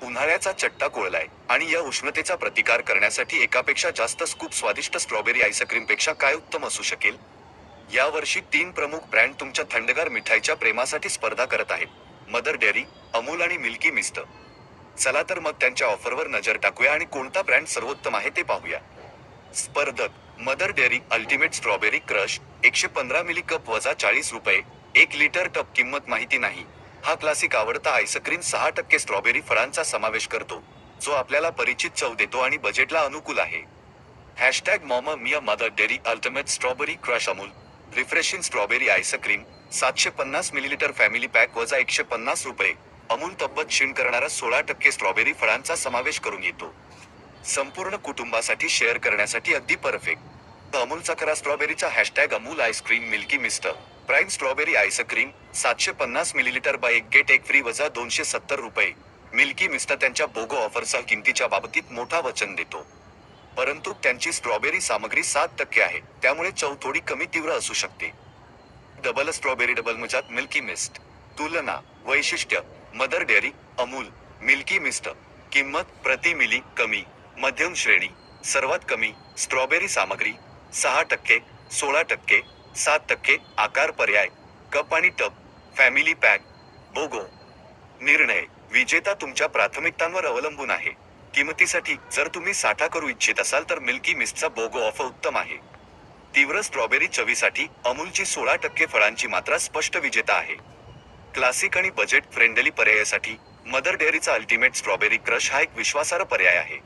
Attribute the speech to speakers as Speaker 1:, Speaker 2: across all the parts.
Speaker 1: उन्हाळ्याचा चट्टा कोळलाय आणि या उष्णतेचा प्रतिकार करण्यासाठी एकापेक्षा जास्त स्कूप स्वादिष्ट स्ट्रॉबेरी आईस्क्रीमपेक्षा काय उत्तम असू शकेल. यावर्षी 3 प्रमुख ब्रँड तुमच्या थंडगार मिठाईच्या प्रेमासाठी स्पर्धा करत आहेत: मदर डेअरी, अमूल आणि मिल्की मिस्ट. चला तर मग त्यांच्या ऑफरवर नजर टाकूया आणि कोणता ब्रँड सर्वोत्तम आहे ते पाहूया. स्पर्धक: Mother Dairy ultimate strawberry crush, 115 मिली कप वजा 40 रुपये, 1 लिटर टप. किंमत माहिती नाही. हा क्लासिक आवडता आईस्क्रीम 6% स्ट्रॉबेरी फळांचा समावेश करतो, जो आपल्याला परिचित चव देतो आणि बजेटला अनुकूल आहे. हॅशटॅग मॉम मिया mother Dairy ultimate strawberry crush Amul refreshing strawberry ice cream, 750 millilitre family pack वजा 150 रुपये. अमूल तब्बत क्षीण करणारा 16% स्ट्रॉबेरी फळांचा समावेश करून येतो. संपूर्ण कुटुंबासाठी शेअर करण्यासाठी अगदी परफेक्ट. अमूलचा खरा स्ट्रॉबेरीचा hashtag Amul ice cream milky mist prime strawberry ice cream, 750 millilitre buy 1 get 1 free वजा 270 रुपये. मिल्की मिस्ट त्यांच्या बोगो ऑफरसह किमतीच्या बाबतीत मोठा वचन देतो, परंतु त्यांची स्ट्रॉबेरी सामग्री 7% आहे, त्यामुळे चव थोडी कमी तीव्र असू शकते. डबल स्ट्रॉबेरी डबल मजात मिल्की मिस्ट. तुलना, वैशिष्ट्य: mother dairy, Amul, milky mist. किंमत प्रति मिली कमी, मध्यम श्रेणी. सर्वात कमी स्ट्रॉबेरी सामग्री 6%, 16%, 7%. आकार पर्याय: कप आणि टब, फॅमिली पॅक, बोगो. निर्णय: विजेता तुमच्या प्राथमिकतांवर अवलंबून आहे. किंमतीसाठी जर तुम्ही साठा करू इच्छित असाल तर मिल्की मिस्टचा बोगो ऑफर उत्तम आहे. तीव्र स्ट्रॉबेरी चवीसाठी अमूलची 16% फळांची मात्रा स्पष्ट विजेता आहे. क्लासिक आणि बजेट फ्रेंडली पर्यायासाठी मदर डेअरीचा अल्टिमेट स्ट्रॉबेरी क्रश हा एक विश्वासार्ह पर्याय आहे.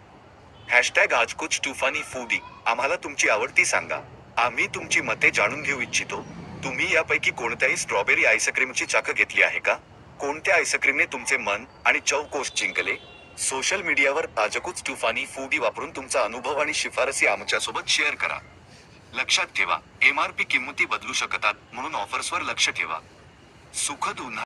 Speaker 1: हॅशटॅग आज कुछ टूफानी फूडी आम्हाला तुमची आवडती सांगा. आम्ही तुमची मते जाणून घेऊ इच्छितो. तुम्ही यापैकी कोणत्याही स्ट्रॉबेरी आईस्क्रीमची चाखण घेतली आहे का? कोणत्या आईस्क्रीमने तुमचे मन आणि चव कोष जिंकले? सोशल मीडियावर आजकुच टूफानी फूडी वापरून तुमचा अनुभव आणि शिफारसी आमच्यासोबत शेअर करा. लक्षात ठेवा, MRP किंमती बदलू शकतात, म्हणून ऑफर्सवर लक्ष ठेवा. सुखद उन्हाळा